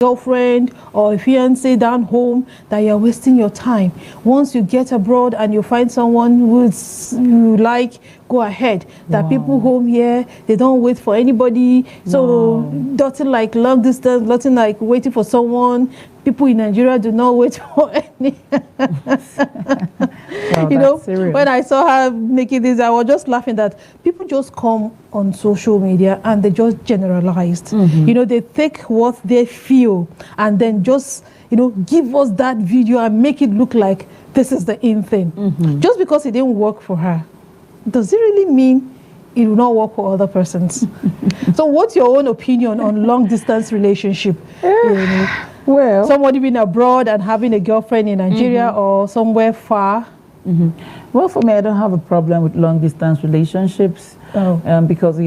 girlfriend or a fiance down home that you're wasting your time. Once you get abroad and you find someone you like, go ahead. That people home here, they don't wait for anybody. So nothing like long distance, nothing like waiting for someone. People in Nigeria do not wait for any. You know, serious. When I saw her making this, I was just laughing that people just come on social media and they just generalized. You know, they take what they feel and then just, you know, give us that video and make it look like this is the in thing. Just because it didn't work for her, does it really mean it will not work for other persons? So what's your own opinion on long distance relationship? You know, well, somebody being abroad and having a girlfriend in Nigeria or somewhere far? Well, for me, I don't have a problem with long distance relationships because,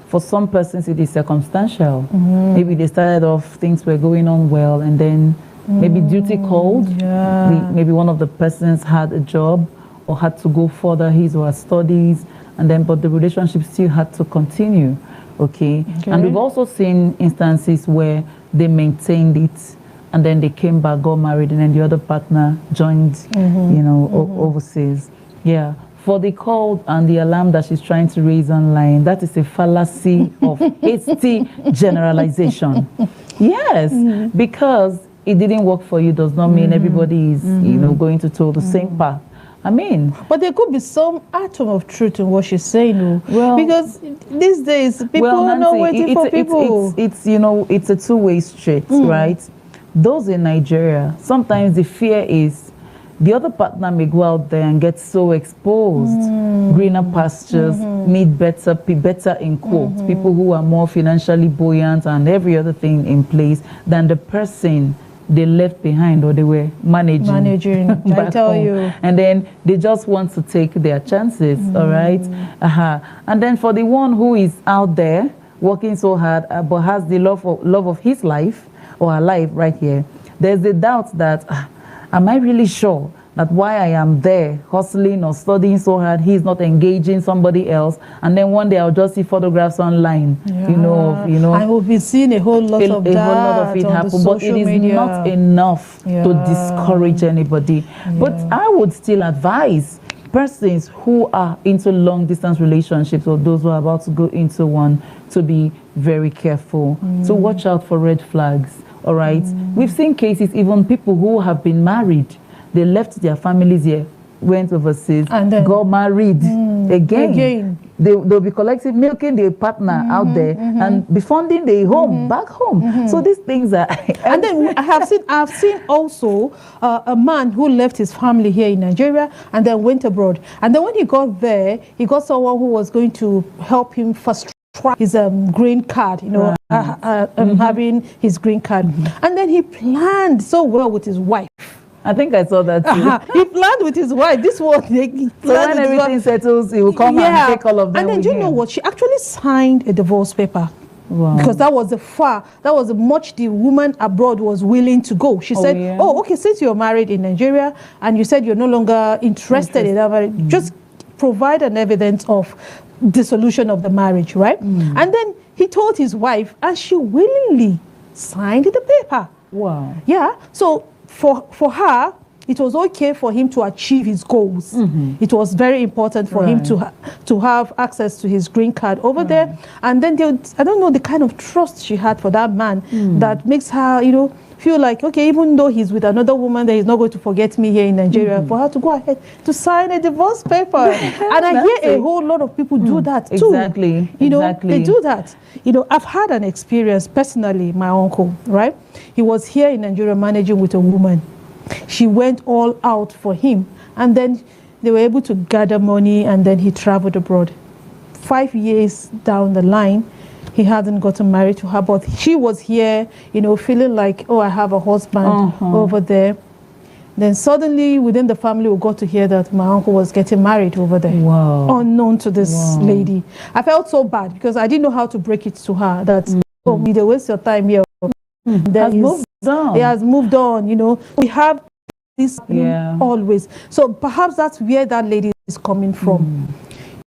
for some persons it is circumstantial. Maybe they started off, things were going on well, and then maybe duty called. Maybe one of the persons had a job or had to go further his or her studies, and then but the relationship still had to continue. Okay. And we've also seen instances where they maintained it and then they came back, got married, and then the other partner joined, you know, overseas. Yeah. For the call and the alarm that she's trying to raise online, that is a fallacy of hasty generalization. Yes, because it didn't work for you does not mean everybody is, you know, going to toe the same path. I mean, but there could be some atom of truth in what she's saying. Well, because these days people are not waiting for people. It's you know, it's a two-way street, right? Those in Nigeria, sometimes the fear is the other partner may go out there and get so exposed, greener pastures, meet better in quotes, people who are more financially buoyant and every other thing in place than the person they left behind or they were managing I tell home. You. And then they just want to take their chances, all right? And then for the one who is out there working so hard but has the love of his life or her life right here, there's the doubt that, am I really sure that while I am there hustling or studying so hard, he's not engaging somebody else, and then one day I'll just see photographs online, you know. I will be seeing a whole lot of that, a whole lot of it happen, but it is not enough to discourage anybody. But I would still advise persons who are into long distance relationships or those who are about to go into one to be very careful, to watch out for red flags. All right, we've seen cases, even people who have been married, they left their families here, went overseas, and then got married again. They'll be collecting, milking their partner out there and be funding their home back home. So these things are. And then I've seen also a man who left his family here in Nigeria and then went abroad. And then when he got there, he got someone who was going to help him fast track his green card, you know, having his green card. And then he planned so well with his wife. I think I saw that too. He planned with his wife. This was so when everything settles, he will come and take all of them. And then do you know what? She actually signed a divorce paper. Wow. Because that was the much the woman abroad was willing to go. She said, "Oh, okay, since you're married in Nigeria and you said you're no longer interested in that marriage, just provide an evidence of dissolution of the marriage, right?" And then he told his wife, and she willingly signed the paper. Wow. Yeah. So for her, it was okay for him to achieve his goals. It was very important for him to have access to his green card over there. And then I don't know the kind of trust she had for that man that makes her, you know, feel like, okay, even though he's with another woman, that he's not going to forget me here in Nigeria, for her to go ahead to sign a divorce paper. And I hear a whole lot of people do that too. Exactly. You know, they do that. You know, I've had an experience personally, my uncle, right? He was here in Nigeria managing with a woman. She went all out for him. And then they were able to gather money, and then he traveled abroad. 5 years down the line, he hadn't gotten married to her, but she was here, you know, feeling like, oh, I have a husband over there. Then suddenly, within the family, we got to hear that my uncle was getting married over there. Wow. Unknown to this lady. I felt so bad because I didn't know how to break it to her that, oh, you don't waste your time here. He has moved on, you know. We have this always. So perhaps that's where that lady is coming from.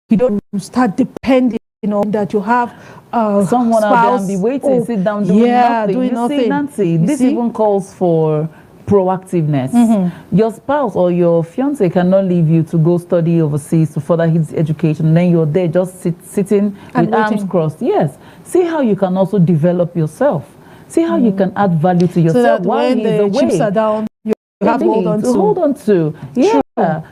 You don't start depending that you have someone out there spouse, and be waiting, sit down doing nothing. doing nothing. See, Nancy, You this see? even calls for proactiveness. Your spouse or your fiance cannot leave you to go study overseas to further his education, and then you're there just sitting And with arms waiting. crossed. Yes. See how you can also develop yourself. See how you can add value to So yourself that while when he's the away. chips are down, you have to hold on to. Hold on to. Yeah.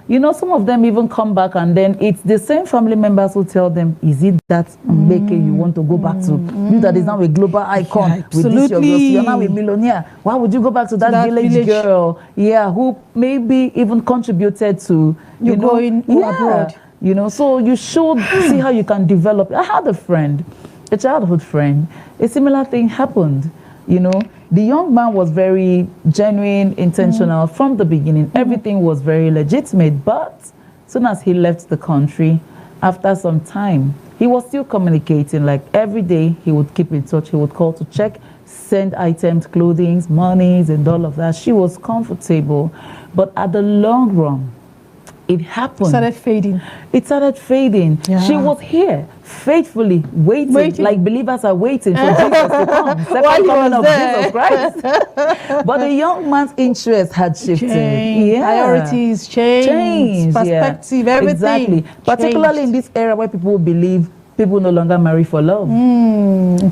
You know, some of them even come back and then it's the same family members who tell them, is it that Mbeke you want to go back to? You that is now a global icon. Yeah, with this absolutely. you're now a millionaire. Why would you go back to that village girl? Yeah, who maybe even contributed to you going abroad. You know, so you should see how you can develop. I had a friend, a childhood friend. A similar thing happened. You know, the young man was very genuine, intentional from the beginning. Everything was very legitimate. But as soon as he left the country, after some time, he was still communicating. Like every day, he would keep in touch. He would call to check, send items, clothing, monies, and all of that. She was comfortable. But at the long run, it happened. It started fading. Yeah. She was here, faithfully waiting, like believers are waiting for Jesus to come. Second coming of Jesus Christ. But the young man's interest had shifted. Priorities changed. Perspective, everything. Exactly. Particularly in this era where people believe people no longer marry for love.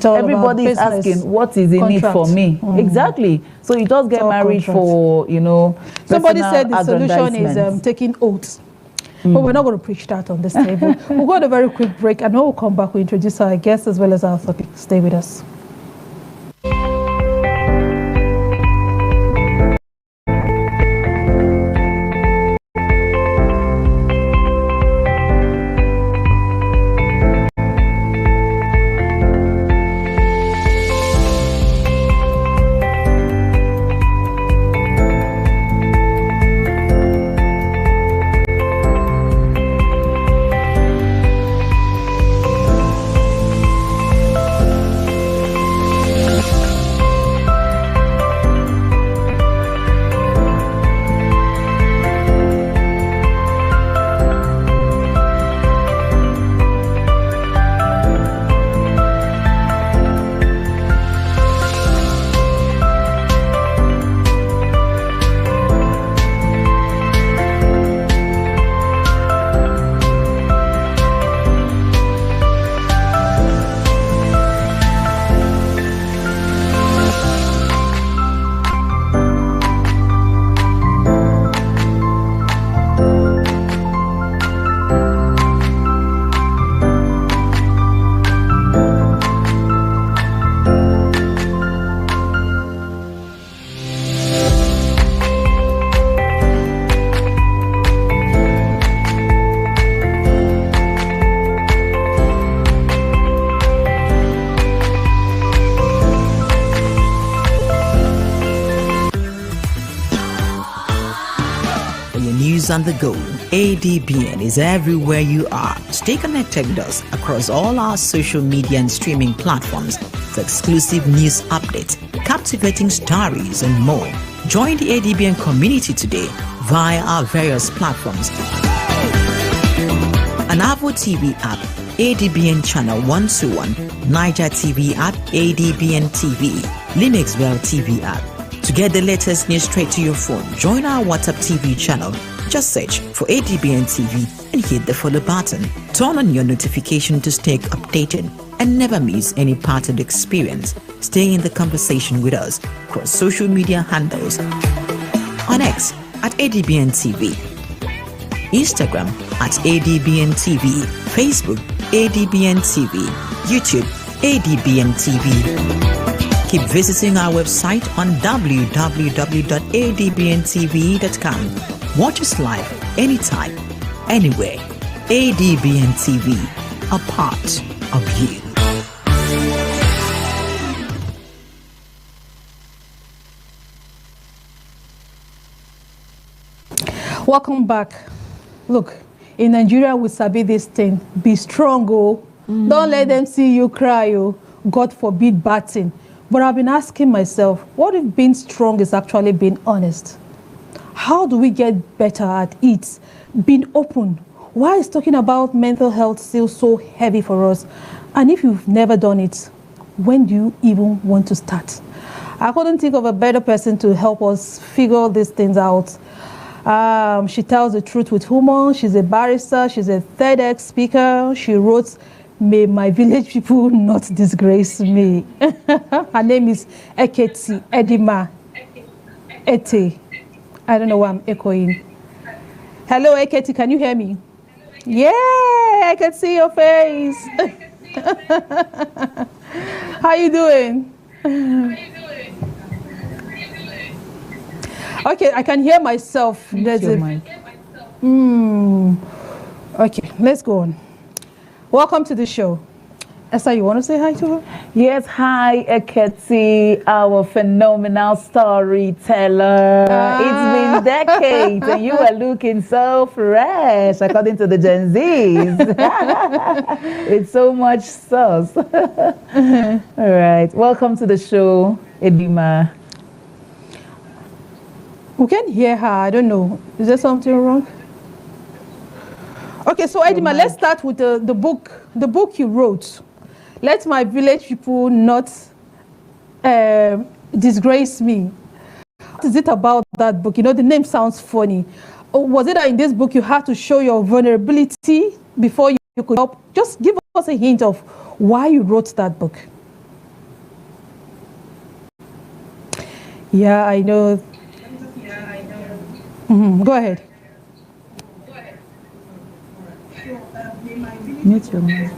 Everybody is asking, what is in it for me? Exactly. So you just get married for, you know, somebody said the solution is taking oaths. But we're not going to preach that on this table. We'll go on a very quick break, and when we'll come back, we'll introduce our guests as well as our topic. Stay with us. On the go. ADBN is everywhere you are. Stay connected with us across all our social media and streaming platforms for exclusive news updates, captivating stories, and more. Join the ADBN community today via our various platforms. An Avo TV app, ADBN Channel 121, Niger TV app, ADBN TV, Linux Well TV app. To get the latest news straight to your phone, join our WhatsApp TV channel. Just search for ADBN TV and hit the follow button. Turn on your notification to stay updated and never miss any part of the experience. Stay in the conversation with us across social media handles. On X at ADBN TV, Instagram at ADBN TV, Facebook ADBN TV, YouTube ADBN TV. Keep visiting our website on www.adbntv.com. Watch us live anytime, anywhere. ADBN TV, a part of you. Welcome back. Look, in Nigeria, we sabi this thing. Be strong, oh. Don't let them see you cry, oh. God forbid bad thing. But I've been asking myself, what if being strong is actually being honest? How do we get better at it? Being open Why is talking about mental health still so heavy for us? And if you've never done it, when do you even want to start? I couldn't think of a better person to help us figure these things out. She tells the truth with humor. She's a barrister. She's a TEDx speaker. She wrote, "May my village people not disgrace me." Her name is Eketi Edima Ete. I don't know why I'm echoing. Hello, Eketi, can you hear me? Yeah, I can see your face. How you doing? Okay, I can hear myself. There's a mic. Okay, let's go on. Welcome to the show. Esther, you want to say hi to her? Yes, hi, Eketi, our phenomenal storyteller. It's been decades, and you are looking so fresh, according to the Gen Zs. With so much sauce. All right, welcome to the show, Edima. We can hear her. I don't know. Is there something wrong? Okay, so Edima, let's start with the book you wrote. Let my village people not disgrace me. What is it about that book? You know, the name sounds funny. Or was it that in this book you had to show your vulnerability before you could help? Just give us a hint of why you wrote that book. Yeah, I know. Go ahead. Mute your mic.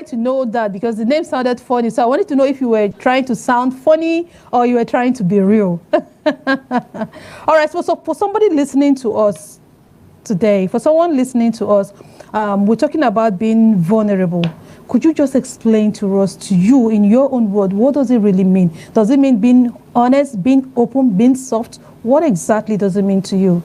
To know that because the name sounded funny, so I wanted to know if you were trying to sound funny or you were trying to be real. All right, so for somebody listening to us today, for someone listening to us, we're talking about being vulnerable. Could you just explain to us, to you, in your own word, what does it really mean? Does it mean being honest, being open, being soft? What exactly does it mean to you?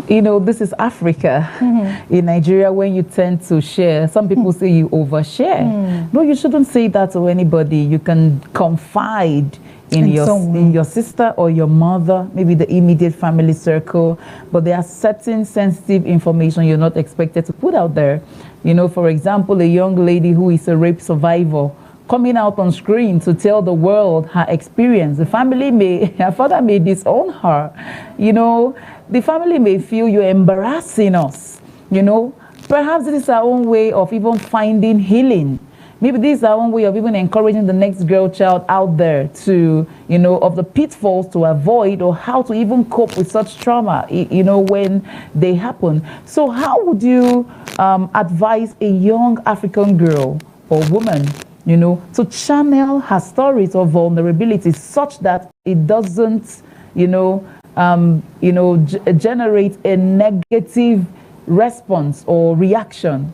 You know, this is Africa. In Nigeria, when you tend to share, some people say you overshare. No, you shouldn't say that to anybody. You can confide in your sister or your mother, maybe the immediate family circle, but there are certain sensitive information you're not expected to put out there. You know, for example, a young lady who is a rape survivor coming out on screen to tell the world her experience. The family her father may disown her. You know, the family may feel you're embarrassing us. You know, perhaps this is our own way of even finding healing. Maybe this is our own way of even encouraging the next girl child out there to, you know, of the pitfalls to avoid or how to even cope with such trauma, you know, when they happen. So how would you advise a young African girl or woman, you know, to channel her stories of vulnerability such that it doesn't, generate a negative response or reaction?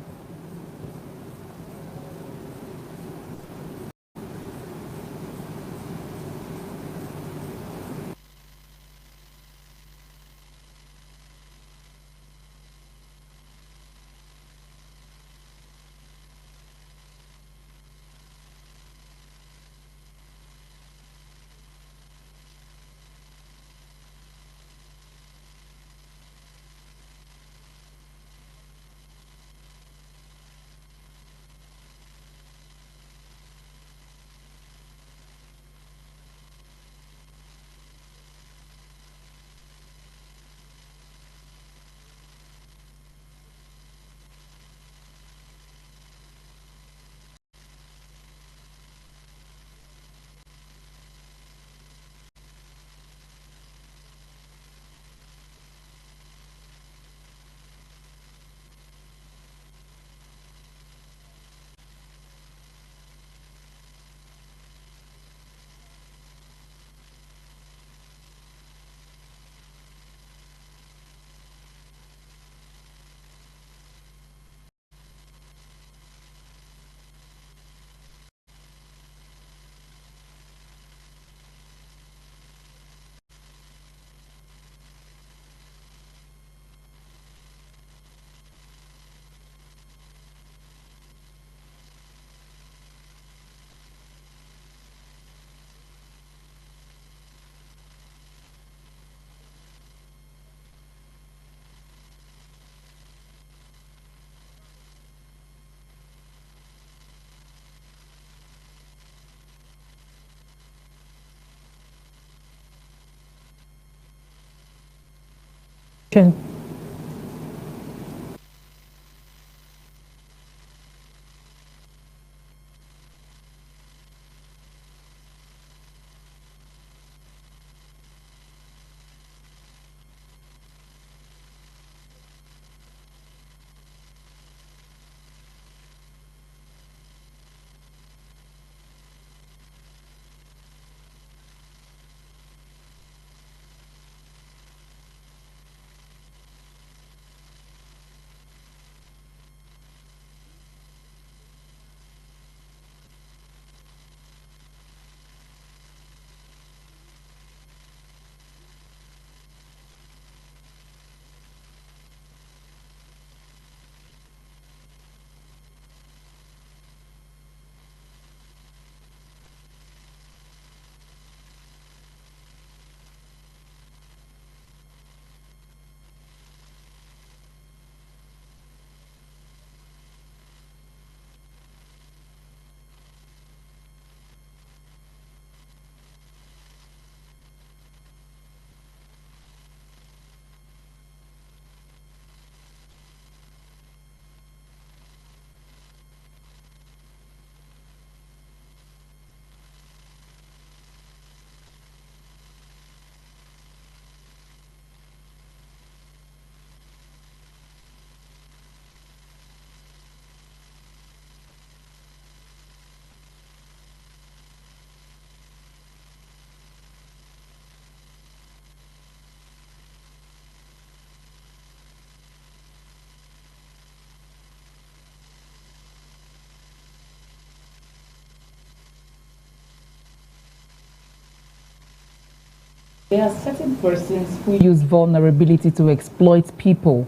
There are certain persons who use vulnerability to exploit people.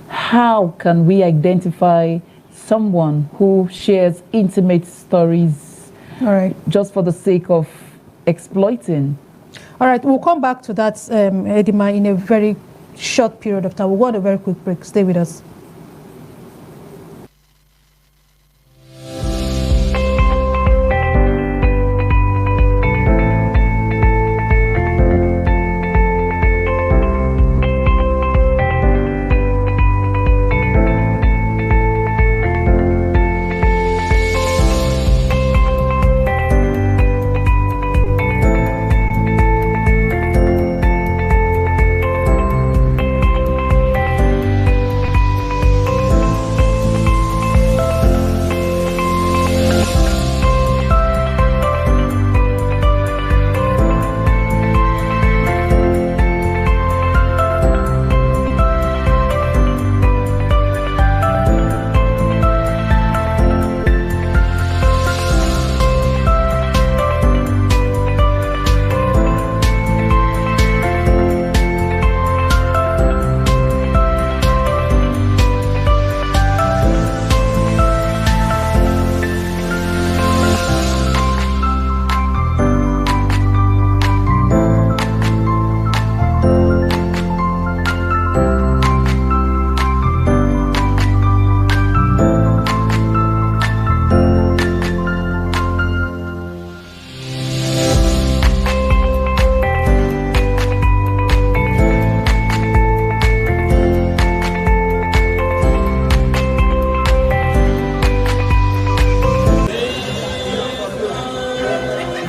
How can we identify someone who shares intimate stories just for the sake of exploiting? All right, we'll come back to that, Edima, in a very short period of time. We'll go on a very quick break. Stay with us.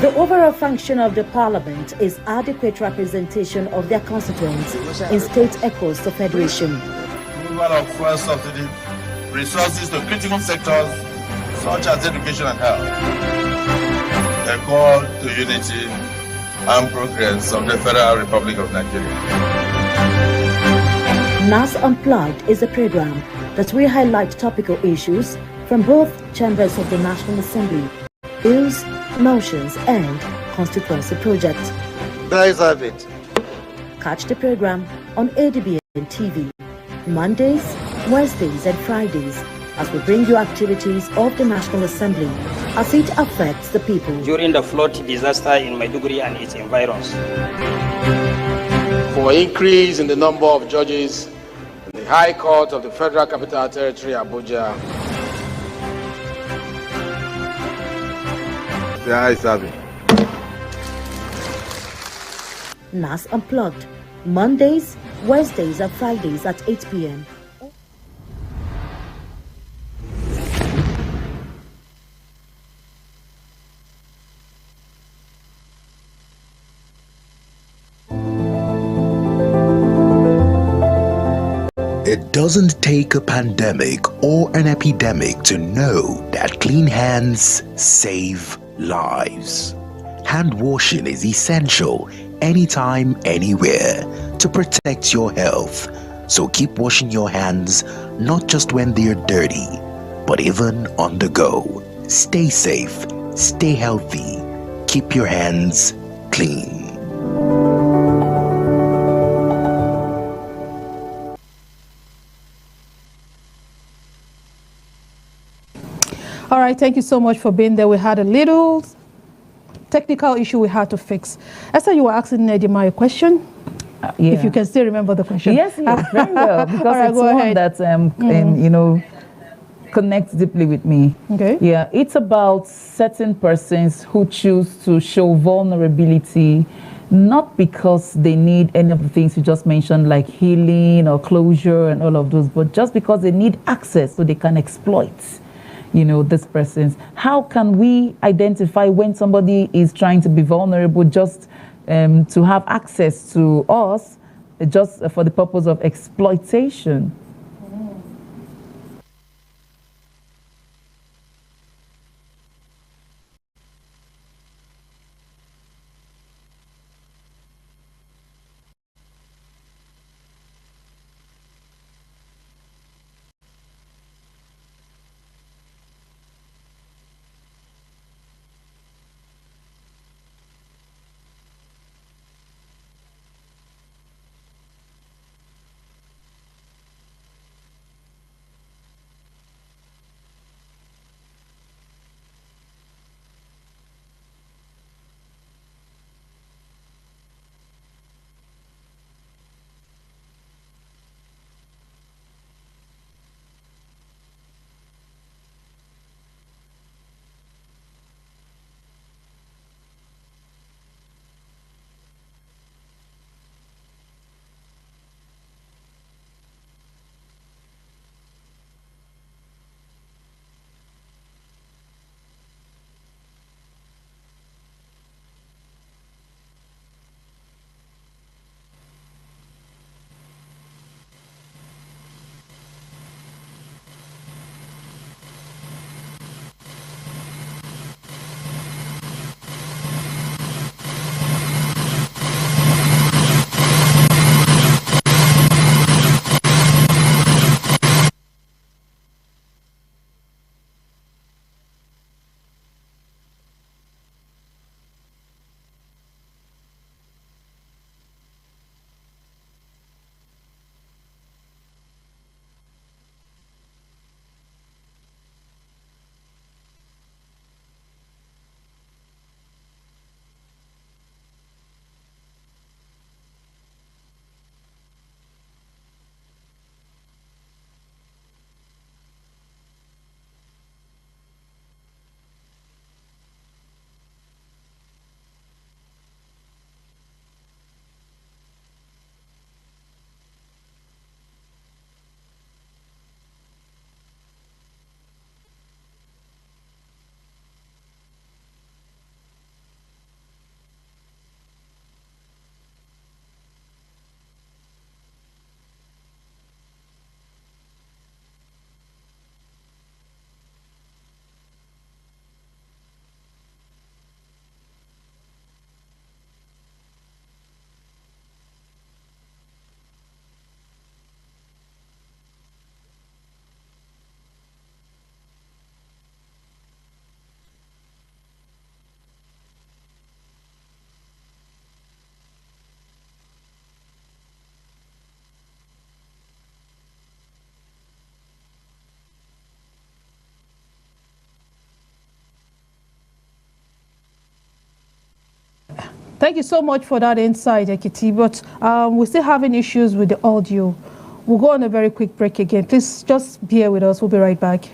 The overall function of the parliament is adequate representation of their constituents in state echoes to federation. Removal of fuel subsidy, resources to critical sectors such as education and health. A call to unity and progress of the Federal Republic of Nigeria. NAS Unplugged is a program that will highlight topical issues from both chambers of the National Assembly, bills, motions, and constituency projects. Guys have it. Catch the program on ADBN TV, Mondays, Wednesdays, and Fridays as we bring you activities of the National Assembly as it affects the people. During the flood disaster in Maiduguri and its environs. For increase in the number of judges in the High Court of the Federal Capital Territory, Abuja. The eyes have it. NAS Unplugged, Mondays, Wednesdays, and Fridays at 8 p.m. It doesn't take a pandemic or an epidemic to know that clean hands save lives. Hand washing is essential anytime, anywhere to protect your health. So keep washing your hands, not just when they're dirty, but even on the go. Stay safe, stay healthy, keep your hands clean. All right, thank you so much for being there. We had a little technical issue we had to fix. Esther, you were asking Nedima a question. Yeah. If you can still remember the question. Yes, very well. Because right, it's one that connects deeply with me. Okay. Yeah, it's about certain persons who choose to show vulnerability, not because they need any of the things you just mentioned, like healing or closure and all of those, but just because they need access so they can exploit this person's. How can we identify when somebody is trying to be vulnerable just to have access to us just for the purpose of exploitation? Thank you so much for that insight, Ekiti. But we're still having issues with the audio. We'll go on a very quick break again. Please just bear with us. We'll be right back.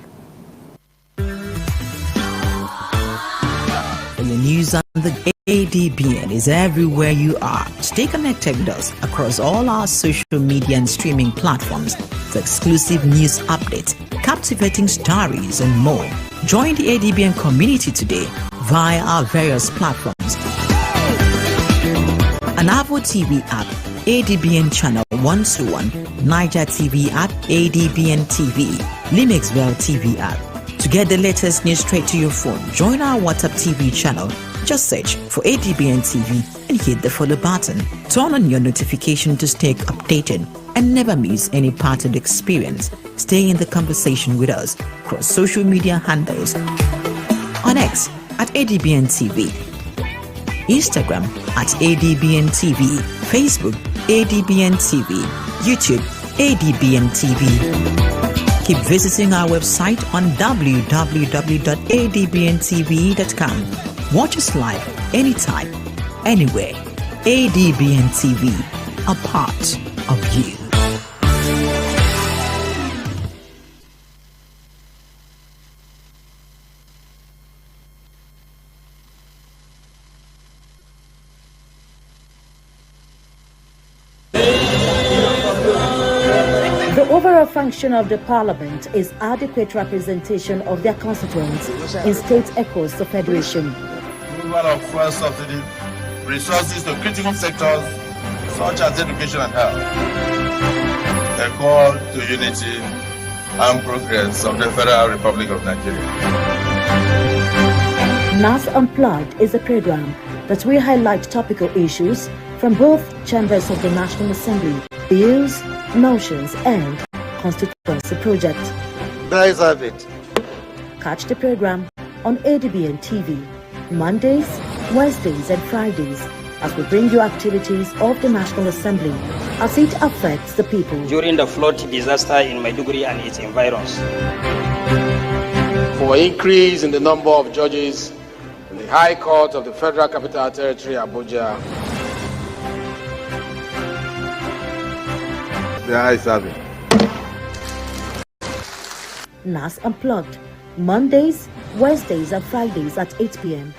The news on the ADBN is everywhere you are. Stay connected with us across all our social media and streaming platforms for exclusive news updates, captivating stories, and more. Join the ADBN community today via our various platforms. Anavo TV app, ADBN channel 121, Niger TV app, ADBN TV, Linux Well TV app. To get the latest news straight to your phone, join our WhatsApp TV channel. Just search for ADBN TV and hit the follow button. Turn on your notification to stay updated and never miss any part of the experience. Stay in the conversation with us across social media handles. On X at ADBN TV, Instagram at ADBN TV, Facebook ADBN TV, YouTube ADBN TV. Keep visiting our website on www.adbntv.com. Watch us live anytime, anywhere. ADBN TV, a part of you. The overall function of the Parliament is adequate representation of their constituents in states across the Federation. Removal of fuel subsidy, resources to critical sectors such as education and health. A call to unity and progress of the Federal Republic of Nigeria. NAS Unplugged is a program that will highlight topical issues from both chambers of the National Assembly, bills, motions, and constituency projects. Guys have it. Catch the program on ADBN TV, Mondays, Wednesdays, and Fridays as we bring you activities of the National Assembly as it affects the people. During the flood disaster in Maiduguri and its environs. For increase in the number of judges in the High Court of the Federal Capital Territory, Abuja. The eyes have it. NAS Unplugged, Mondays, Wednesdays, and Fridays at 8 p.m.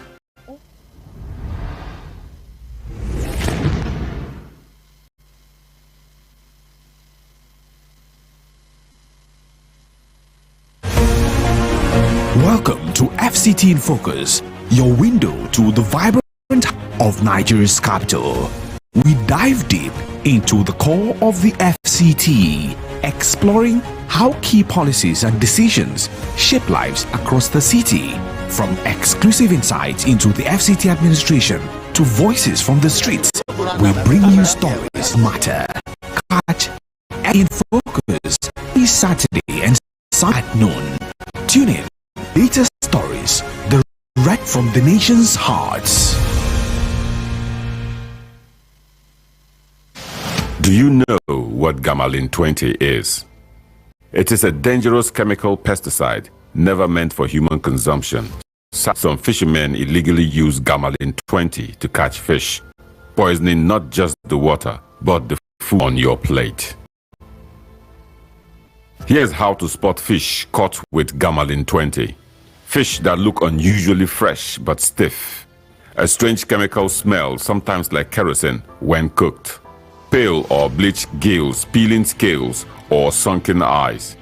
Welcome to FCT in Focus, your window to the vibrant of Nigeria's capital. We dive deep into the core of the FCT, exploring how key policies and decisions shape lives across the city. From exclusive insights into the FCT administration to voices from the streets, we bring you stories matter. Catch in Focus this Saturday and Sunday at noon. Tune in. Latest stories, direct from the nation's hearts. Do you know what gamalin 20 is? It is a dangerous chemical pesticide never meant for human consumption. Some fishermen illegally use gamalin 20 to catch fish, poisoning not just the water, but the food on your plate. Here's how to spot fish caught with gamalin 20. Fish that look unusually fresh but stiff. A strange chemical smell, sometimes like kerosene, when cooked. Pale or bleached gills, peeling scales, or sunken eyes.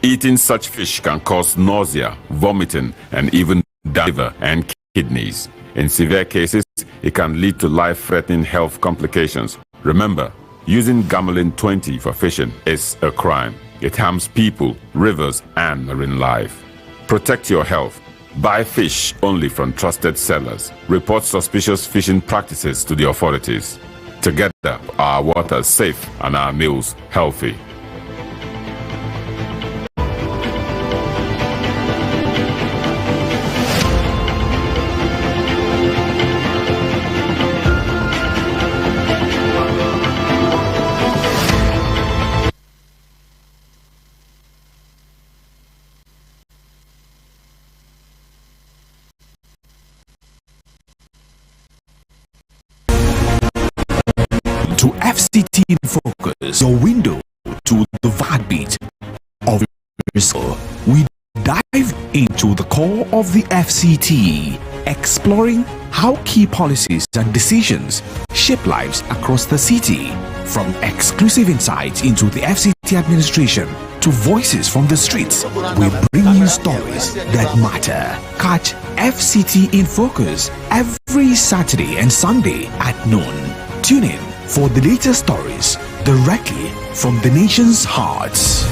Eating such fish can cause nausea, vomiting, and even liver and kidneys. In severe cases, it can lead to life-threatening health complications. Remember, using gamalin 20 for fishing is a crime. It harms people, rivers, and marine life. Protect your health. Buy fish only from trusted sellers. Report suspicious fishing practices to the authorities. Together, our water is safe and our meals healthy. your window to the heartbeat of your We dive into the core of the FCT, exploring how key policies and decisions shape lives across the city. From exclusive insights into the FCT administration to voices from the streets, we bring you stories that matter. Catch FCT in Focus every Saturday and Sunday at noon. Tune in for the latest stories directly from the nation's hearts.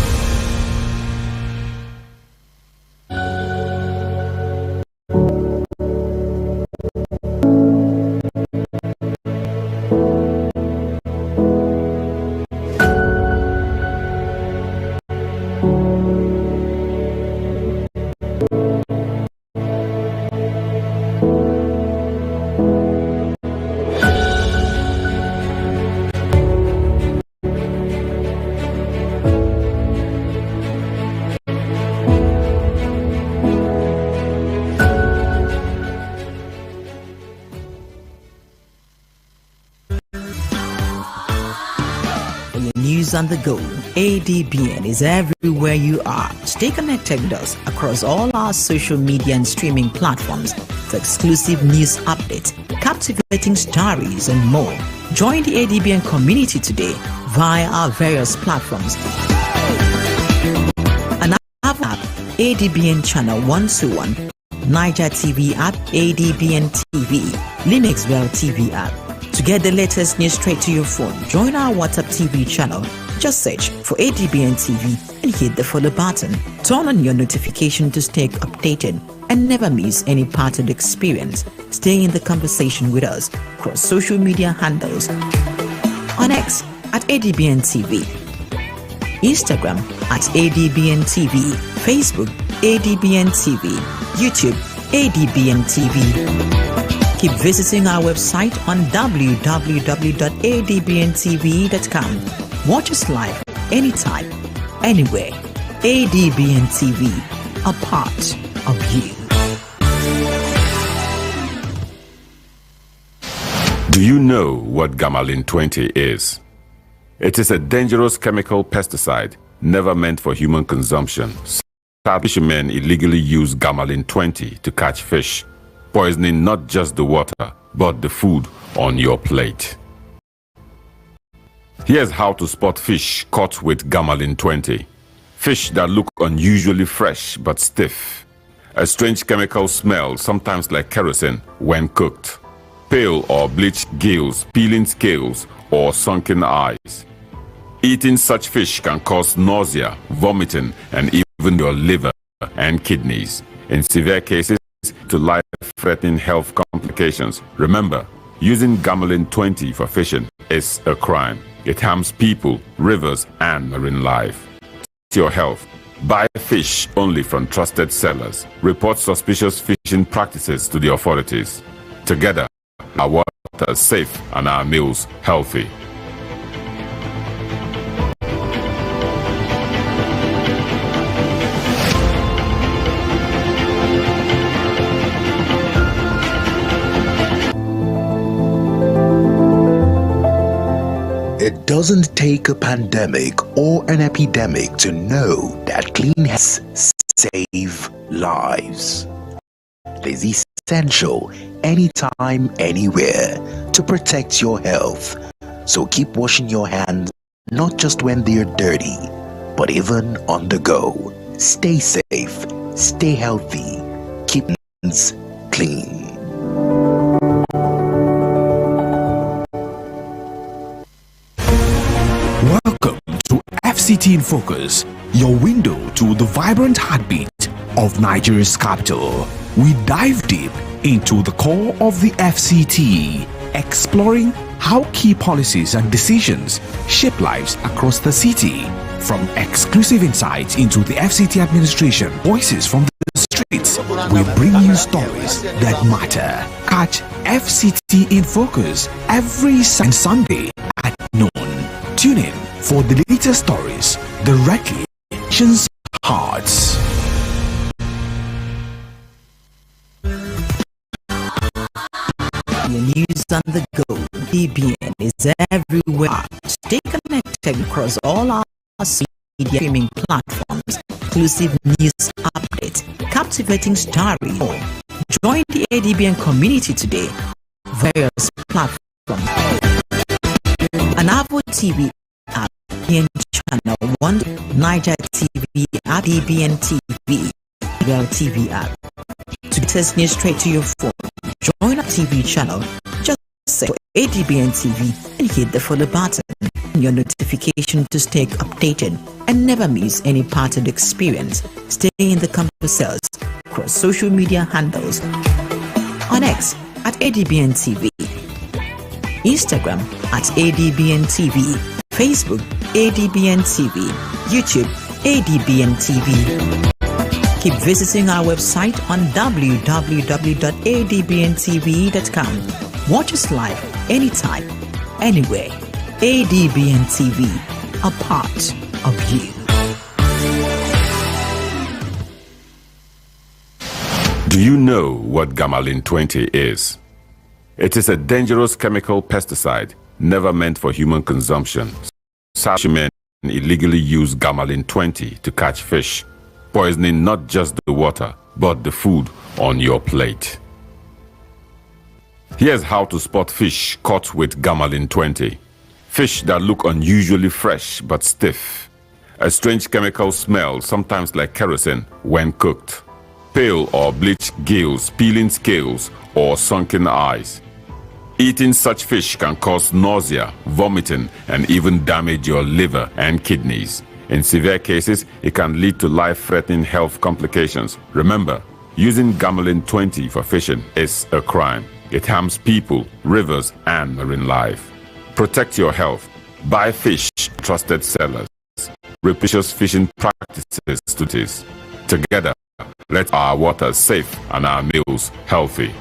On the go. ADBN is everywhere you are. Stay connected with us across all our social media and streaming platforms for exclusive news updates, captivating stories, and more. Join the ADBN community today via our various platforms. And app ADBN Channel 121, Niger TV app, ADBN TV, Linux Well TV app. To get the latest news straight to your phone, join our WhatsApp TV channel. Just search for ADBN TV and hit the follow button. Turn on your notification to stay updated and never miss any part of the experience. Stay in the conversation with us across social media handles. On X at ADBN TV, Instagram at ADBN TV, Facebook ADBN TV, YouTube ADBN TV. Keep visiting our website on www.adbntv.com. Watch us live anytime, anywhere. ADBN TV, a part of you. Do you know what gamalin 20 is? It is a dangerous chemical pesticide never meant for human consumption. Fishermen illegally use gamalin 20 to catch fish, poisoning not just the water, but the food on your plate. Here's how to spot fish caught with gamalin 20. Fish that look unusually fresh but stiff. A strange chemical smell, sometimes like kerosene, when cooked. Pale or bleached gills, peeling scales, or sunken eyes. Eating such fish can cause nausea, vomiting, and even your liver and kidneys. In severe cases, to life-threatening health complications. Remember, using gamalin 20 for fishing is a crime. It harms people, rivers, and marine life. To your health. Buy fish only from trusted sellers. Report suspicious fishing practices to the authorities. Together, our water is safe and our meals healthy. It doesn't take a pandemic or an epidemic to know that clean hands save lives. It is essential anytime, anywhere to protect your health. So keep washing your hands, not just when they're dirty, but even on the go. Stay safe, stay healthy, keep hands clean. Welcome to FCT in Focus, your window to the vibrant heartbeat of Nigeria's capital. We dive deep into the core of the FCT, exploring how key policies and decisions shape lives across the city. From exclusive insights into the FCT administration, voices from the streets, we bring you stories that matter. Catch FCT in Focus every Sunday at noon. Tune in for the latest stories directly from the nation's hearts. Your news on the go. ADBN is everywhere. Stay connected across all our social media streaming platforms. Exclusive news updates, captivating stories. Join the ADBN community today. Various platforms. Anavo TV at ADBN Channel 1, Niger TV at ADBN TV, Well TV app. To get us news straight to your phone, join our TV channel. Just search for ADBN TV and hit the follow button. Your notification to stay updated and never miss any part of the experience. Stay in the campus cells across social media handles. On X at ADBN TV, Instagram at ADBN TV, Facebook ADBN TV, YouTube ADBN TV. Keep visiting our website on www.adbntv.com. Watch us live anytime, anywhere. ADBN TV, a part of you. Do you know what gamalin 20 is? It is a dangerous chemical pesticide never meant for human consumption. Such men illegally use gamalin 20 to catch fish, poisoning not just the water, but the food on your plate. Here's how to spot fish caught with gamalin 20. Fish that look unusually fresh but stiff. A strange chemical smell, sometimes like kerosene, when cooked. Pale or bleached gills, peeling scales, or sunken eyes. Eating such fish can cause nausea, vomiting, and even damage your liver and kidneys. In severe cases, it can lead to life-threatening health complications. Remember, using gamalin 20 for fishing is a crime. It harms people, rivers, and marine life. Protect your health. Buy fish from trusted sellers. Repetitious fishing practices to this. Together, let our waters safe and our meals healthy.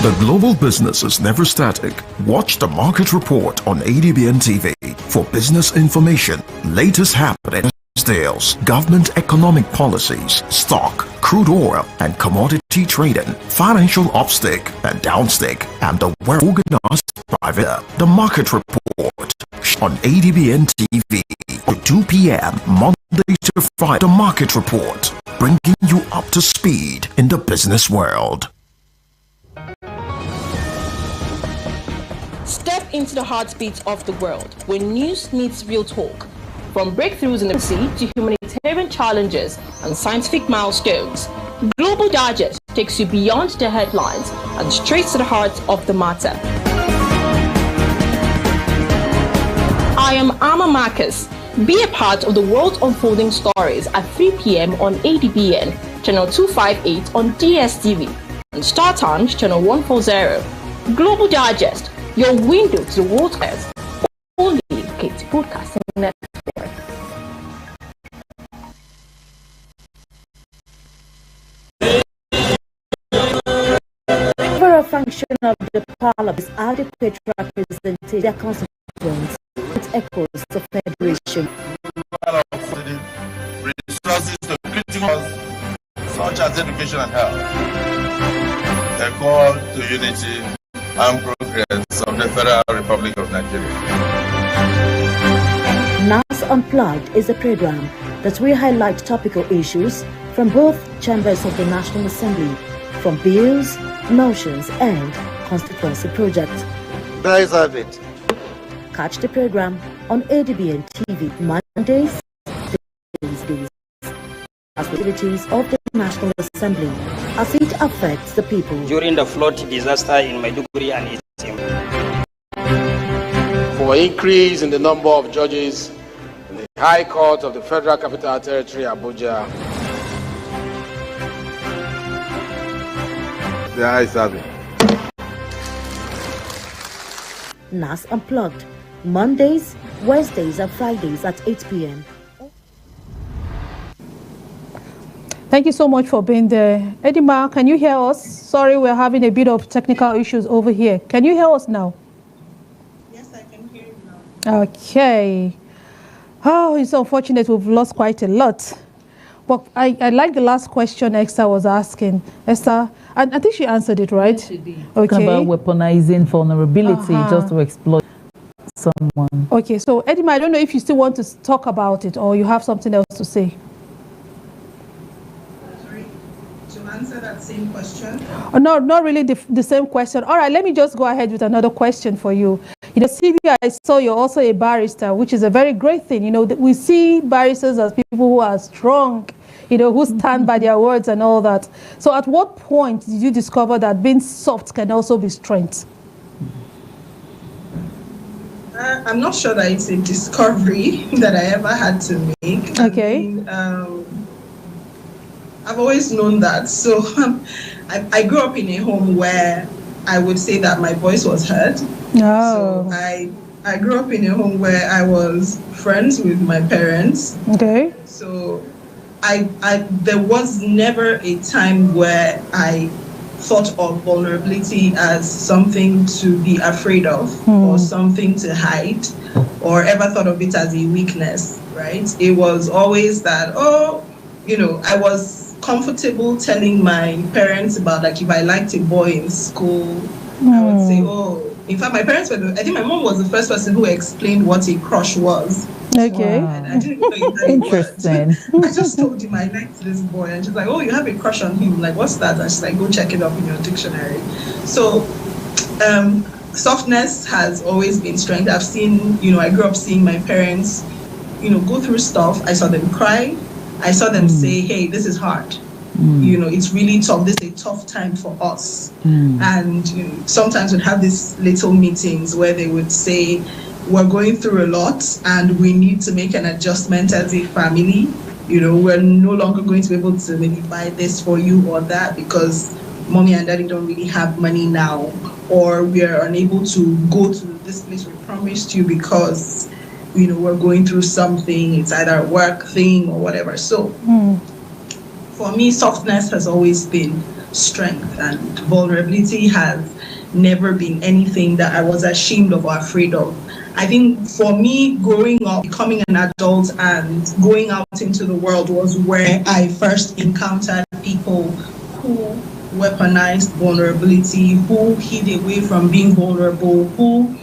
The global business is never static. Watch the market report on ADBN TV for business information, latest happenings, deals, government economic policies, stock, crude oil and commodity trading, financial upstick and downstick, and the well-organized private. The market report on ADBN TV at 2 p.m. Monday to Friday. The market report, bringing you up to speed in the business world. Step into the heartbeat of the world where news meets real talk. From breakthroughs in the sea to humanitarian challenges and scientific milestones, Global Digest takes you beyond the headlines and straight to the heart of the matter. I am Amma Marcus. Be a part of the world's unfolding stories at 3 p.m. on ADBN, channel 258 on DSTV, and Star Times, channel 140. Global Digest, your window to the world's affairs. Only Kate Broadcasting Network. For a function of the Parliament is adequate representation, their consequence, it echoes the Federation. Resources to critical such as education and health. A call to unity and progress of the Federal Republic of Nigeria. NAS Unplugged is a program that will highlight topical issues from both chambers of the National Assembly, from bills, motions, and constituency projects. There is it. Catch the program on ADBN TV Mondays, Tuesdays, as activities of the National Assembly as it affects the people. During the flood disaster in Maiduguri and its for increase in the number of judges in the High Court of the Federal Capital Territory, Abuja. The eyes have it. NAS Unplugged, Mondays, Wednesdays, and Fridays at 8 p.m. Thank you so much for being there. Edima, can you hear us? Sorry, we're having a bit of technical issues over here. Can you hear us now? Yes, I can hear you now. Okay. Oh, it's unfortunate we've lost quite a lot. But I like the last question Esther was asking. Esther, I think she answered it, right? Yes, she did. Okay. About weaponizing vulnerability just to exploit someone. Okay, so Edima, I don't know if you still want to talk about it or you have something else to say. Sorry, to answer that same question? Oh, no, not really the same question. All right, let me just go ahead with another question for you. You know, CB, I saw you're also a barrister, which is a very great thing. You know, we see barristers as people who are strong, you know, who stand by their words and all that. So at what point did you discover that being soft can also be strength? I'm not sure that it's a discovery that I ever had to make. Okay. I mean, I've always known that. So I grew up in a home where I would say that my voice was heard. Oh. So I grew up in a home where I was friends with my parents. Okay. So there was never a time where I thought of vulnerability as something to be afraid of or something to hide or ever thought of it as a weakness, right? It was always that, oh, you know, I was comfortable telling my parents about, like, if I liked a boy in school, I would say, oh, in fact, my parents were, I think my mom was the first person who explained what a crush was. Okay. Wow. And I didn't know you had Interesting. I just told him I liked this boy, and she's like, oh, you have a crush on him. Like, what's that? And she's like, go check it up in your dictionary. So, softness has always been strength. I've seen, you know, I grew up seeing my parents, you know, go through stuff. I saw them cry. I saw them say, hey, this is hard. You know, it's really tough. This is a tough time for us. And you know, sometimes we'd have these little meetings where they would say, we're going through a lot and we need to make an adjustment as a family. You know, we're no longer going to be able to maybe buy this for you or that because mommy and daddy don't really have money now, or we are unable to go to this place we promised you because, you know, we're going through something. It's either a work thing or whatever. So for me, softness has always been strength, and vulnerability has never been anything that I was ashamed of or afraid of. I think for me, growing up, becoming an adult and going out into the world was where I first encountered people who weaponized vulnerability, who hid away from being vulnerable, who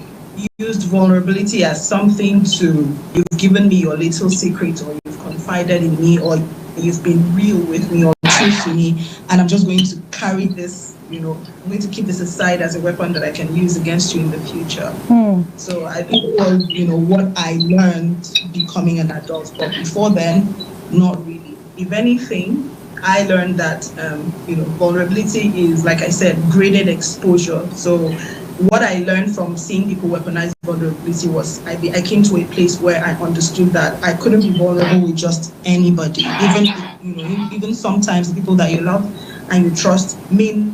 used vulnerability as something to, you've given me your little secret, or you've confided in me, or you've been real with me or true to me, and I'm just going to carry this, you know, I'm going to keep this aside as a weapon that I can use against you in the future. So I think it was, you know, what I learned becoming an adult. But before then, not really. If anything, I learned that, you know, vulnerability is, like I said, graded exposure. So what I learned from seeing people weaponize vulnerability was I came to a place where I understood that I couldn't be vulnerable with just anybody. Even, you know, even sometimes the people that you love and you trust may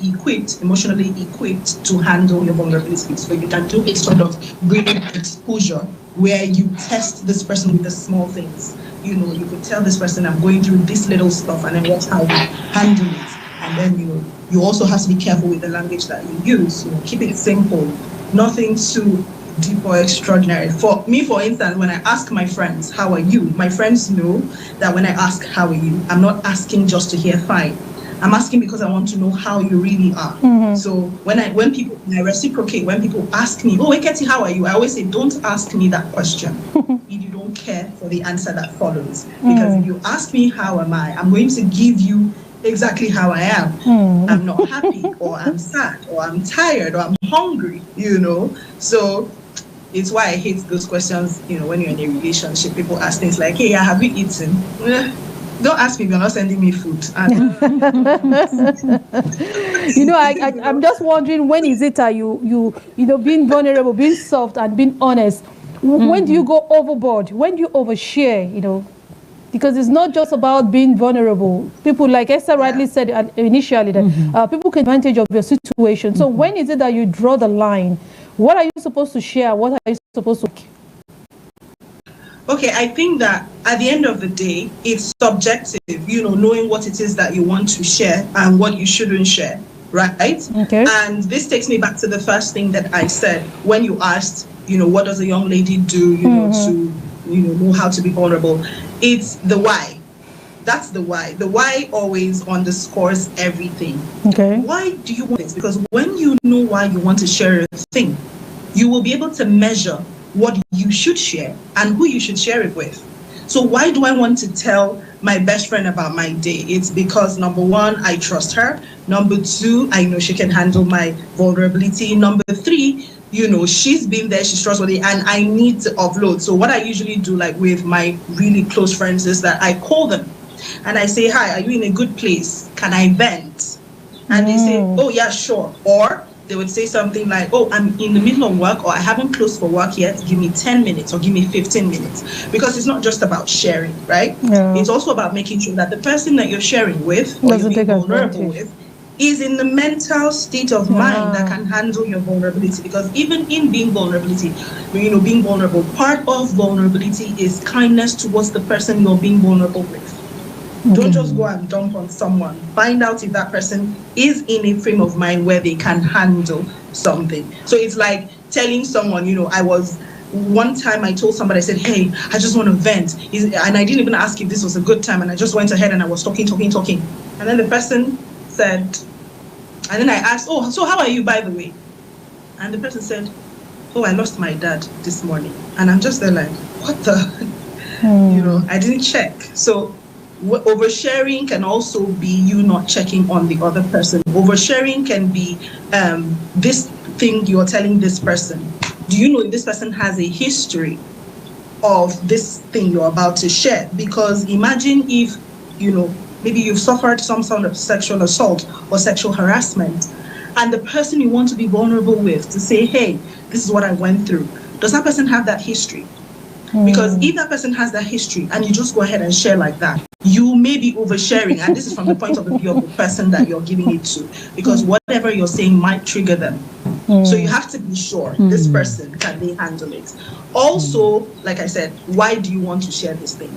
equipped, emotionally equipped to handle your vulnerabilities. So you can do a sort of graded exposure where you test this person with the small things. You know, you could tell this person, I'm going through this little stuff, and then watch how you handle it. And then, you know, you also have to be careful with the language that you use. You know, keep it simple, nothing too deep or extraordinary. For me, for instance, when I ask my friends, how are you? My friends know that when I ask, how are you? I'm not asking just to hear fine. I'm asking because I want to know how you really are. So when I reciprocate, when people ask me, oh, Eketi, how are you? I always say, don't ask me that question if you don't care for the answer that follows. Because if you ask me, how am I? I'm going to give you exactly how I am. I'm not happy, or I'm sad, or I'm tired, or I'm hungry, you know. So it's why I hate those questions, you know, when you're in a relationship, people ask things like, hey, have you eaten? Don't ask me if you're not sending me food. You know, I'm just wondering, when is it that you know, being vulnerable, being soft, and being honest, when do you go overboard? When do you overshare, you know? Because it's not just about being vulnerable. People, like Esther rightly said initially, that people can take advantage of your situation. So when is it that you draw the line? What are you supposed to share? What are you supposed to... Okay, I think that at the end of the day, it's subjective, knowing what it is that you want to share and what you shouldn't share, right? Okay. And this takes me back to the first thing that I said when you asked, what does a young lady do, to, know how to be vulnerable? It's the why. That's the why. The why always underscores everything. Okay. Why do you want this? Because when you know why you want to share a thing, you will be able to measure what you should share and who you should share it with. So why do I want to tell my best friend about my day? It's because, number one, I trust her. Number two, I know she can handle my vulnerability. Number three, she's been there, she's trustworthy, and I need to offload. So what I usually do, like with my really close friends, is that I call them and I say, hi, are you in a good place? Can I vent? And they say, oh yeah, sure. Or they would say something like, oh, I'm in the middle of work, or I haven't closed for work yet. Give me 10 minutes or give me 15 minutes. Because it's not just about sharing, right? Yeah. It's also about making sure that the person that you're sharing with or you're being vulnerable with is in the mental state of mind that can handle your vulnerability. Because even in being being vulnerable, part of vulnerability is kindness towards the person you're being vulnerable with. Don't just go and dump on someone. Find out if that person is in a frame of mind where they can handle something. So it's like telling someone, one time I told somebody, I said, hey, I just want to vent. And I didn't even ask if this was a good time. And I just went ahead and I was talking. And then the person said, and then I asked, oh, so how are you, by the way? And the person said, oh, I lost my dad this morning. And I'm just there like, what the? I didn't check. So oversharing can also be you not checking on the other person. Oversharing can be this thing you're telling this person. Do you know if this person has a history of this thing you're about to share? Because imagine if, maybe you've suffered some sort of sexual assault or sexual harassment, and the person you want to be vulnerable with to say, hey, this is what I went through. Does that person have that history? Because if that person has that history and you just go ahead and share like that, you may be oversharing. And this is from the point of view of the person that you're giving it to. Because whatever you're saying might trigger them. So you have to be sure this person, can they handle it? Also, like I said, why do you want to share this thing?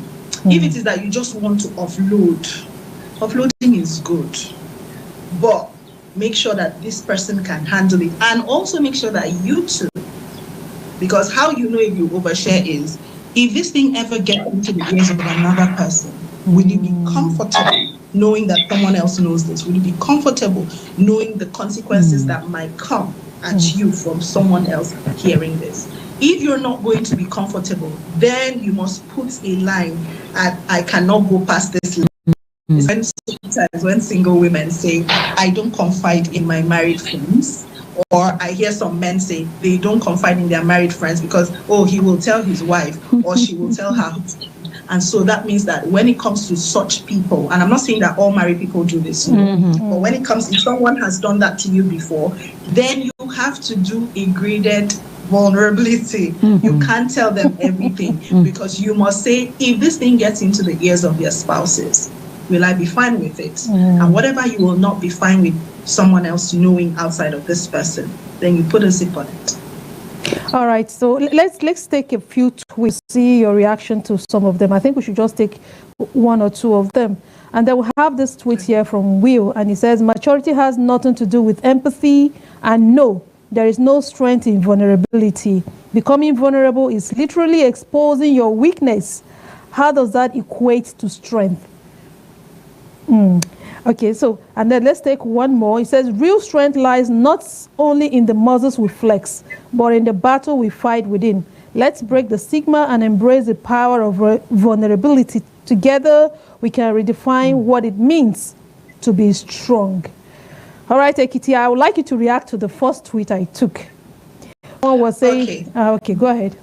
If it is that you just want to offload, offloading is good. But make sure that this person can handle it. And also make sure that you too, because how you know if you overshare is, if this thing ever gets into the ears of another person, will you be comfortable knowing that someone else knows this? Will you be comfortable knowing the consequences that might come at you from someone else hearing this? If you're not going to be comfortable, then you must put a line at, I cannot go past this line. Sometimes when single women say, I don't confide in my married friends, or I hear some men say they don't confide in their married friends because, oh, he will tell his wife or she will tell her husband. And so that means that when it comes to such people, and I'm not saying that all married people do this, but when it comes, if someone has done that to you before, then you have to do a graded vulnerability. You can't tell them everything because you must say, if this thing gets into the ears of their spouses, will I be fine with it? And whatever you will not be fine with someone else knowing outside of this person, then you put a zip on it. All right, so let's take a few tweets, see your reaction to some of them. I think we should just take one or two of them. And then we'll have this tweet here from Will, and he says, maturity has nothing to do with empathy, and no, there is no strength in vulnerability. Becoming vulnerable is literally exposing your weakness. How does that equate to strength? Okay, so, and then let's take one more. It says, real strength lies not only in the muscles we flex, but in the battle we fight within. Let's break the stigma and embrace the power of vulnerability. Together, we can redefine what it means to be strong. All right, Ekiti, I would like you to react to the first tweet I took. One was saying, okay, go ahead.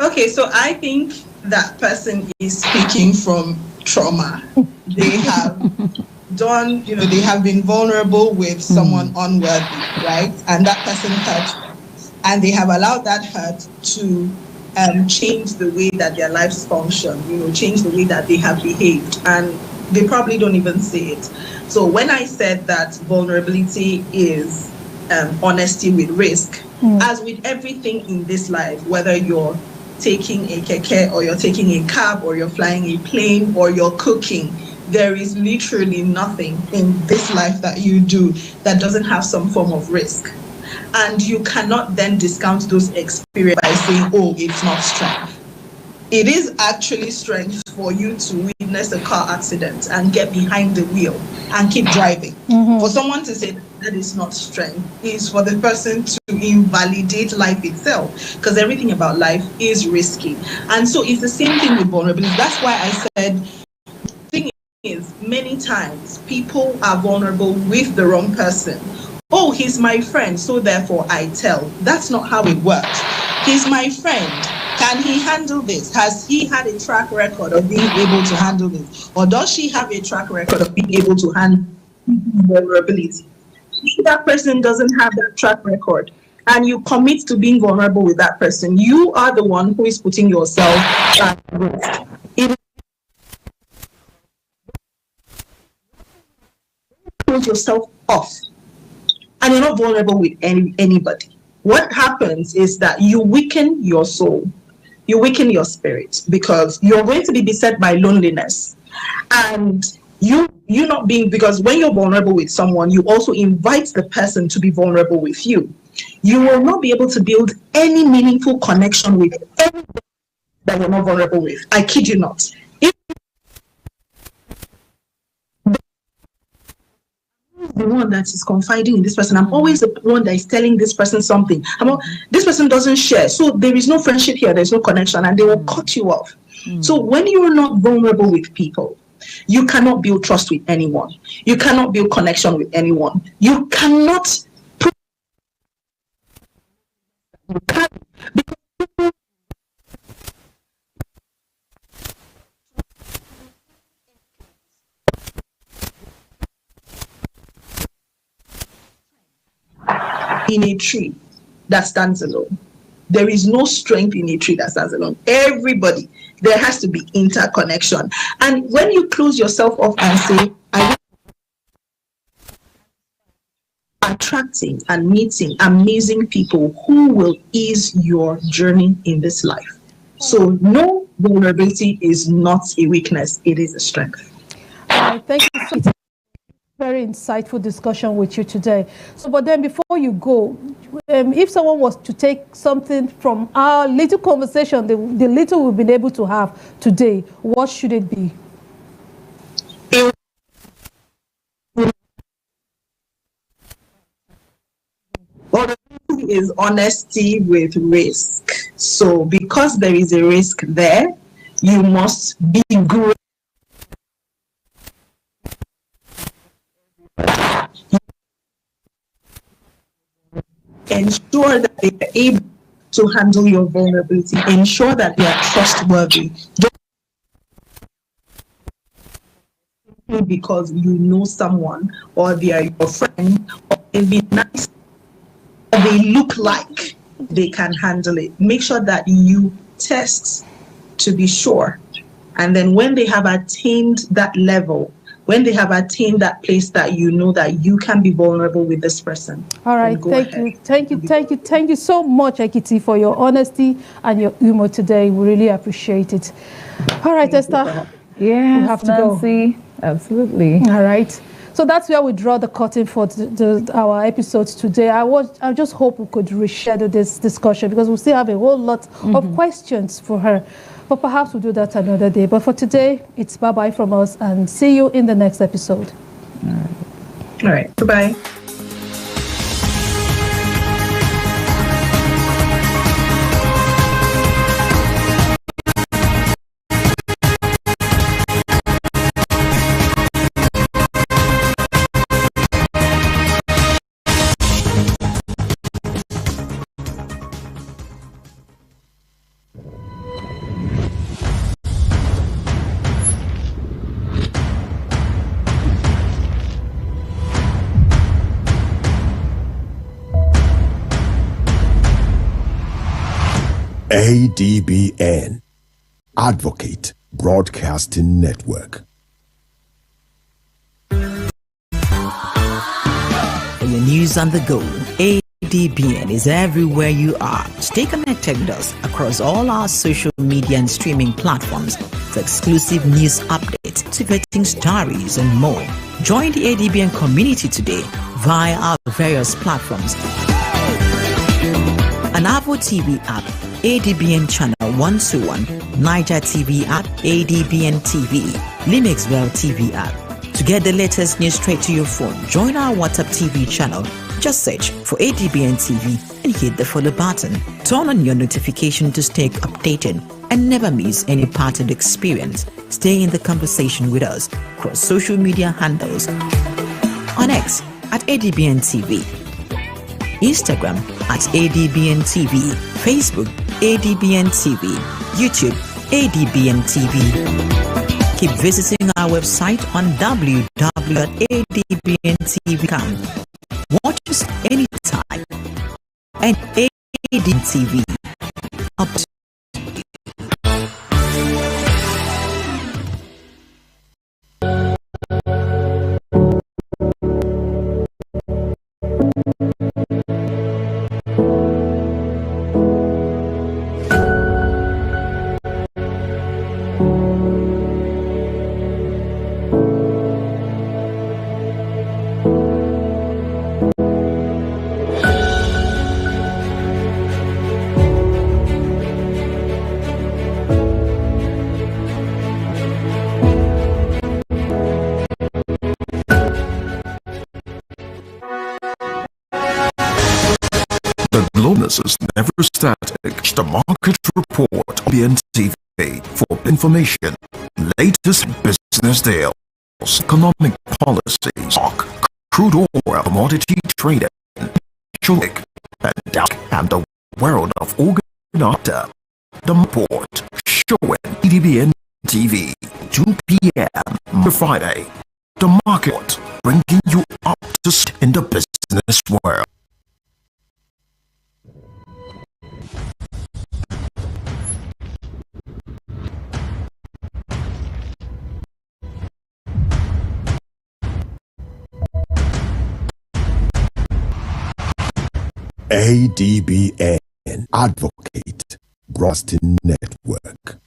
Okay, so I think that person is speaking from trauma. They have done, they have been vulnerable with someone unworthy, right? And that person hurt, and they have allowed that hurt to change the way that their lives function, change the way that they have behaved, and they probably don't even say it. So when I said that vulnerability is honesty with risk, as with everything in this life, whether you're taking a keke, or you're taking a cab, or you're flying a plane, or you're cooking. There is literally nothing in this life that you do that doesn't have some form of risk. And you cannot then discount those experiences by saying, oh, it's not strength. It is actually strength for you to witness a car accident and get behind the wheel and keep driving. For someone to say that is not strength is for the person to invalidate life itself, because everything about life is risky. And so it's the same thing with vulnerability. That's why I said, the thing is, many times people are vulnerable with the wrong person. Oh, he's my friend, so therefore I tell. That's not how it works. He's my friend. Can he handle this? Has he had a track record of being able to handle this? Or does she have a track record of being able to handle vulnerability? If that person doesn't have that track record and you commit to being vulnerable with that person, you are the one who is putting yourself at risk. Close yourself off and you're not vulnerable with anybody. What happens is that you weaken your soul. You weaken your spirit, because you're going to be beset by loneliness. And you not being, because when you're vulnerable with someone, you also invite the person to be vulnerable with you. You will not be able to build any meaningful connection with anybody that you're not vulnerable with. I kid you not. The one that is confiding in this person, I'm always the one that is telling this person something. This person doesn't share, so there is no friendship here, there's no connection, and they will cut you off. So when you're not vulnerable with people, you cannot build trust with anyone. You cannot build connection with anyone. You cannot. In a tree that stands alone. There is no strength in a tree that stands alone. Everybody, there has to be interconnection. And when you close yourself off and say, I am attracting and meeting amazing people who will ease your journey in this life. So no, vulnerability is not a weakness, it is a strength. Thank you so much. Very insightful discussion with you today. So, but then before you go, if someone was to take something from our little conversation, the little we've been able to have today, what should it be? Vulnerability is honesty with risk. So because there is a risk there, you must be good. Ensure that they are able to handle your vulnerability. Ensure that they are trustworthy. Don't because you know someone, or they are your friend, or they be nice, or they look like they can handle it. Make sure that you test to be sure. And then when they have attained that level, when they have attained that place that you know that you can be vulnerable with this person. All right, thank you so much, Ekiti, for your honesty and your humor today. We really appreciate it. All right, Esther. Yeah, we have to go. Absolutely. All right. So that's where we draw the curtain for our episodes today. I just hope we could reschedule this discussion, because we still have a whole lot of questions for her. But perhaps we'll do that another day. But for today, it's bye-bye from us, and see you in the next episode. All right. Goodbye. ADBN, Advocate Broadcasting Network. For your news on the go, ADBN is everywhere you are. Stay connected with us across all our social media and streaming platforms for exclusive news updates, activating stories, and more. Join the ADBN community today via our various platforms. An Avo TV app, ADBN Channel 121, Niger TV app, ADBN TV, Linux Well TV app. To get the latest news straight to your phone, join our WhatsApp TV channel. Just search for ADBN TV and hit the follow button. Turn on your notification to stay updated and never miss any part of the experience. Stay in the conversation with us across social media handles. On X at ADBN TV, Instagram at ADBN TV, Facebook ADBN TV, YouTube ADBN TV. Keep visiting our website on www.adbntv.com. Watch us anytime and ADBN TV. Up to Is never static. The market report on ADBN TV for information, latest business deals, economic policies, crude oil, commodity trading, and the world of organ. The report showing ADBN TV 2 p.m. Friday. The market bringing you up to in the business world. ADBN Advocate Broadcasting Network.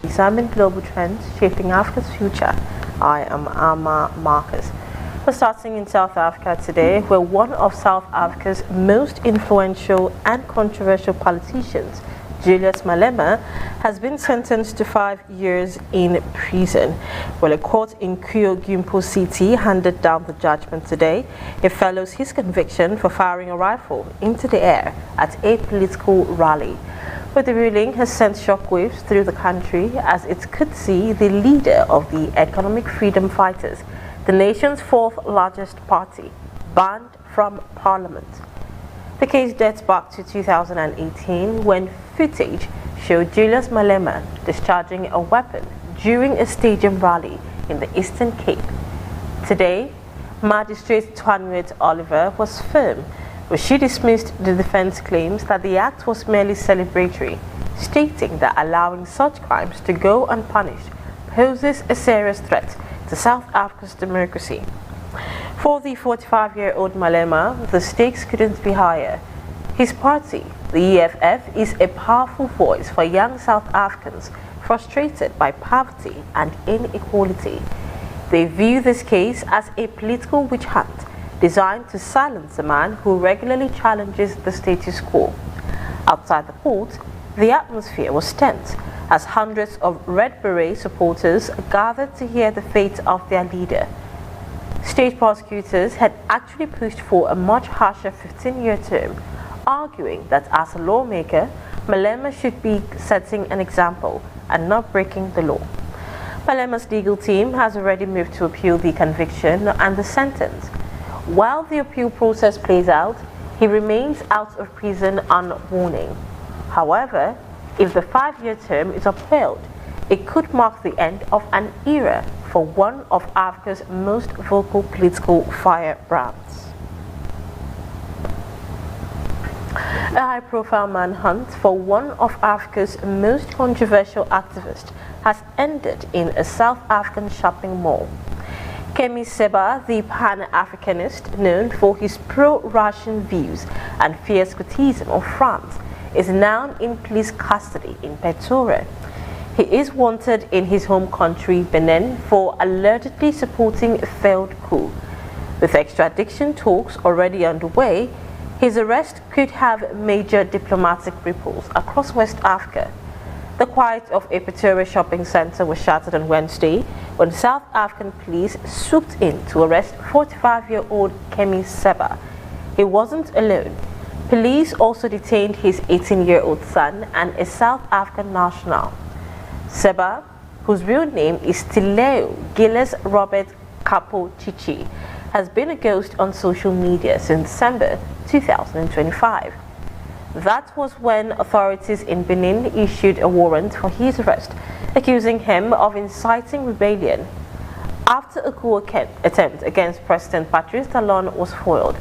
Examine global trends shaping Africa's future. I am Amma Marcus. We're starting in South Africa today, where one of South Africa's most influential and controversial politicians, Julius Malema, has been sentenced to 5 years in prison. Well, a court in Kyogimpo City handed down the judgment today. It follows his conviction for firing a rifle into the air at a political rally. But the ruling has sent shockwaves through the country as it could see the leader of the Economic Freedom Fighters, the nation's fourth largest party, banned from parliament. The case dates back to 2018 when footage showed Julius Malema discharging a weapon during a stadium rally in the Eastern Cape. Today, Magistrate Twanuet Oliver was firm, but she dismissed the defense claims that the act was merely celebratory, stating that allowing such crimes to go unpunished poses a serious threat to South Africa's democracy. For the 45-year-old Malema, the stakes couldn't be higher. His party, the EFF, is a powerful voice for young South Africans frustrated by poverty and inequality. They view this case as a political witch hunt designed to silence a man who regularly challenges the status quo. Outside the court, the atmosphere was tense as hundreds of Red Beret supporters gathered to hear the fate of their leader. State prosecutors had actually pushed for a much harsher 15-year term, arguing that as a lawmaker, Malema should be setting an example and not breaking the law. Malema's legal team has already moved to appeal the conviction and the sentence. While the appeal process plays out, he remains out of prison on warning. However, if the 5-year term is upheld, it could mark the end of an era for one of Africa's most vocal political firebrands. A high-profile manhunt for one of Africa's most controversial activists has ended in a South African shopping mall. Kemi Seba, the Pan-Africanist known for his pro-Russian views and fierce criticism of France, is now in police custody in Pretoria. He is wanted in his home country, Benin, for allegedly supporting a failed coup. With extradition talks already underway, his arrest could have major diplomatic ripples across West Africa. The quiet of a Pretoria shopping center was shattered on Wednesday when South African police swooped in to arrest 45-year-old Kemi Seba. He wasn't alone. Police also detained his 18-year-old son and a South African national. Seba, whose real name is Tileo Gilles Robert Capo Chichi, has been a ghost on social media since December 2025. That was when authorities in Benin issued a warrant for his arrest, accusing him of inciting rebellion. After a coup attempt against President Patrice Talon was foiled,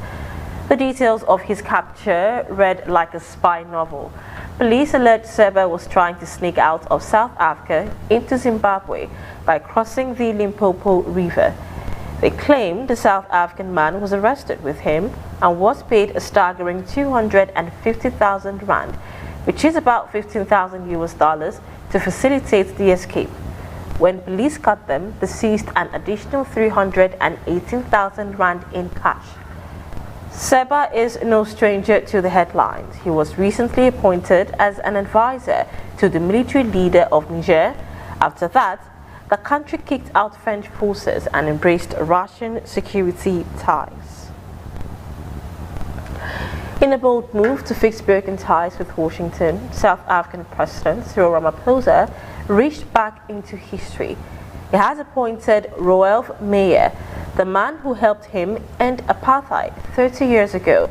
the details of his capture read like a spy novel. Police alleged Seba was trying to sneak out of South Africa into Zimbabwe by crossing the Limpopo River. They claimed the South African man was arrested with him and was paid a staggering 250,000 rand, which is about 15,000 US dollars, to facilitate the escape. When police caught them, they seized an additional 318,000 rand in cash. Seba is no stranger to the headlines. He was recently appointed as an advisor to the military leader of Niger. After that, the country kicked out French forces and embraced Russian security ties. In a bold move to fix broken ties with Washington, South African President Cyril Ramaphosa reached back into history. He has appointed Roelf Meyer, the man who helped him end apartheid 30 years ago,